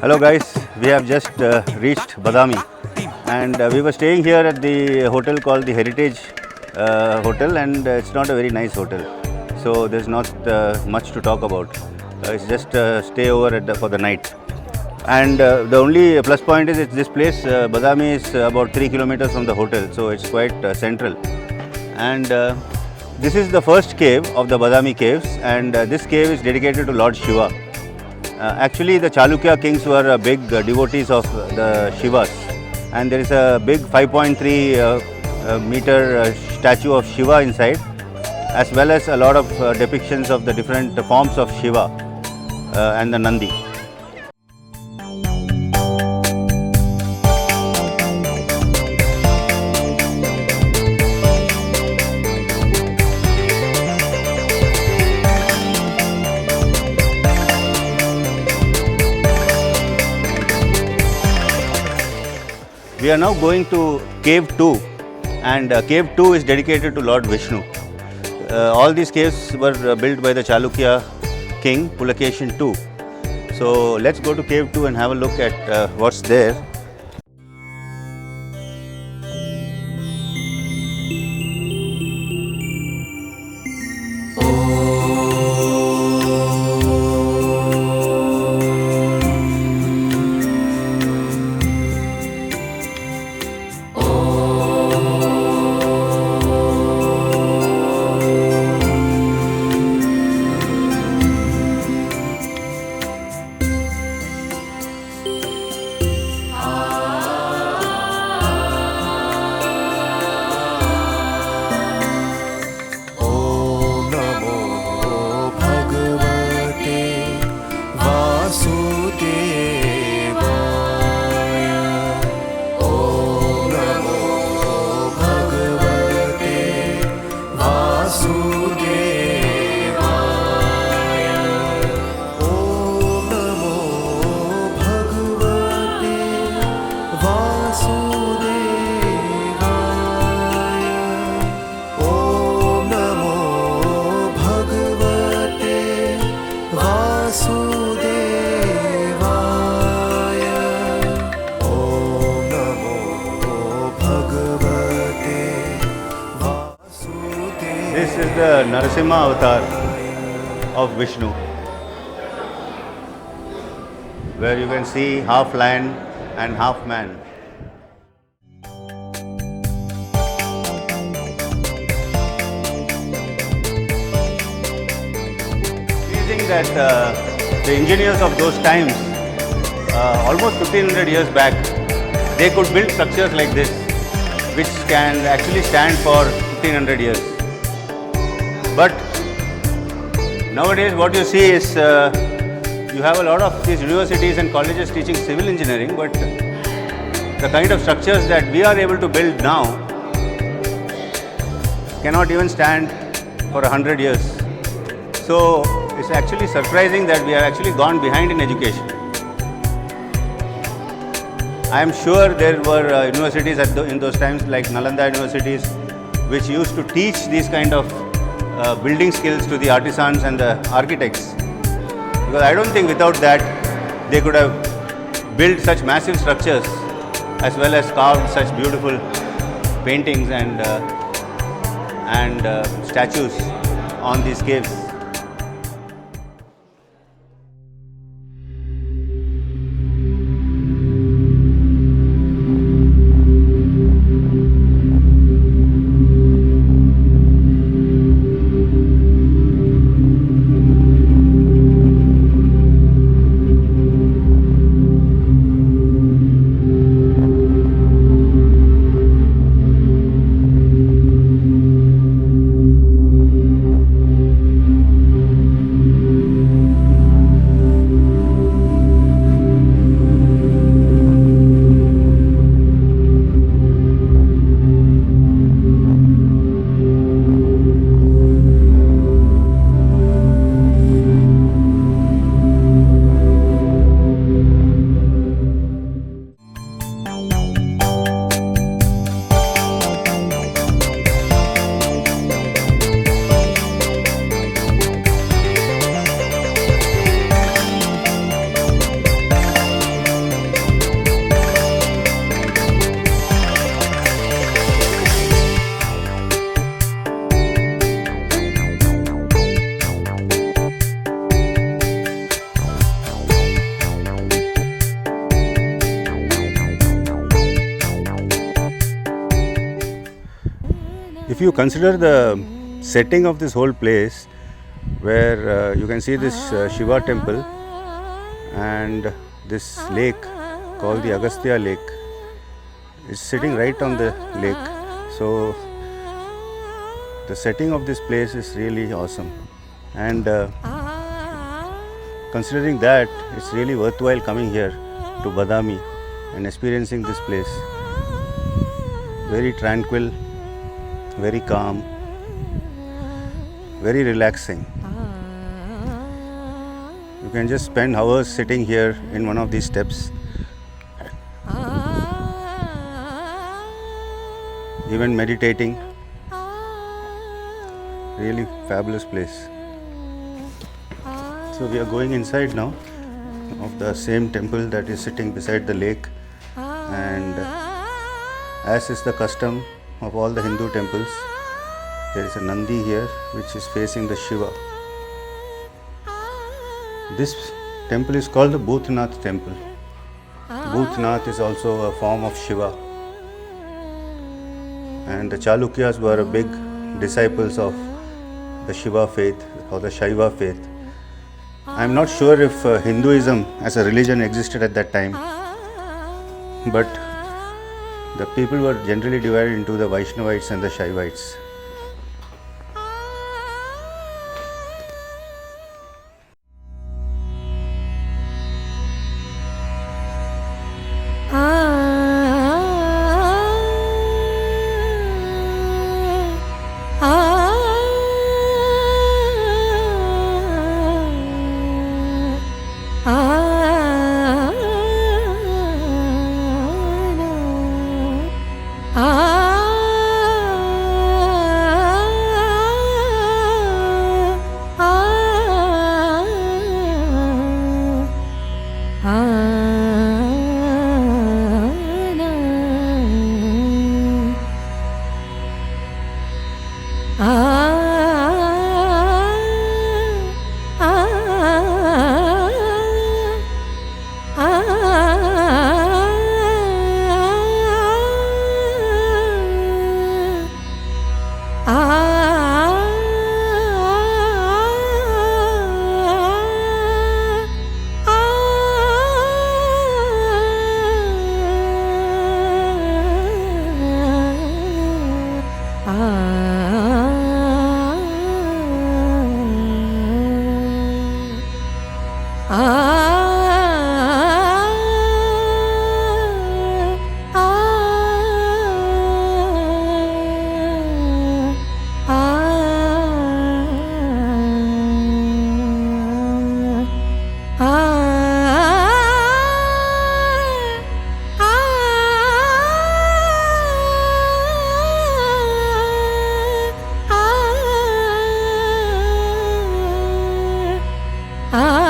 Hello guys, we have just reached Badami and we were staying here at the hotel called the Heritage Hotel, and it's not a very nice hotel, so there's not much to talk about. It's just stay over for the night. And the only plus point is this place, Badami, is about 3 kilometers from the hotel, so it's quite central. And this is the first cave of the Badami caves, and this cave is dedicated to Lord Shiva. Actually, the Chalukya kings were big devotees of the Shivas, and there is a big 5.3 meter statue of Shiva inside, as well as a lot of depictions of the different forms of Shiva and the Nandi. We are now going to Cave 2, and Cave 2 is dedicated to Lord Vishnu. All these caves were built by the Chalukya king Pulakeshin II. So let's go to Cave 2 and have a look at what's there. This is the Narasimha avatar of Vishnu. where you can see half lion and half man. Amazing that the engineers of those times, almost 1500 years back, they could build structures like this, which can actually stand for 1500 years. But nowadays what you see is you have a lot of these universities and colleges teaching civil engineering, but the kind of structures that we are able to build now cannot even stand for 100 years. So it's actually surprising that we have actually gone behind in education. I am sure there were universities in those times like Nalanda universities which used to teach these kind of building skills to the artisans and the architects, because I don't think without that they could have built such massive structures as well as carved such beautiful paintings and statues on these caves. If you consider the setting of this whole place, where you can see this Shiva temple and this lake called the Agastya Lake is sitting right on the lake. So the setting of this place is really awesome, and considering that, it's really worthwhile coming here to Badami and experiencing this place. Very tranquil, very calm, very relaxing. You can just spend hours sitting here in one of these steps, even meditating. Really fabulous place. So we are going inside now of the same temple that is sitting beside the lake, and as is the custom of all the Hindu temples, there is a Nandi here which is facing the Shiva. This temple is called the Bhutanatha temple. Bhutanatha is also a form of Shiva, and the Chalukyas were big disciples of the Shiva faith or the Shaiva faith. I am not sure if Hinduism as a religion existed at that time, but the people were generally divided into the Vaishnavites and the Shaivites. ಆ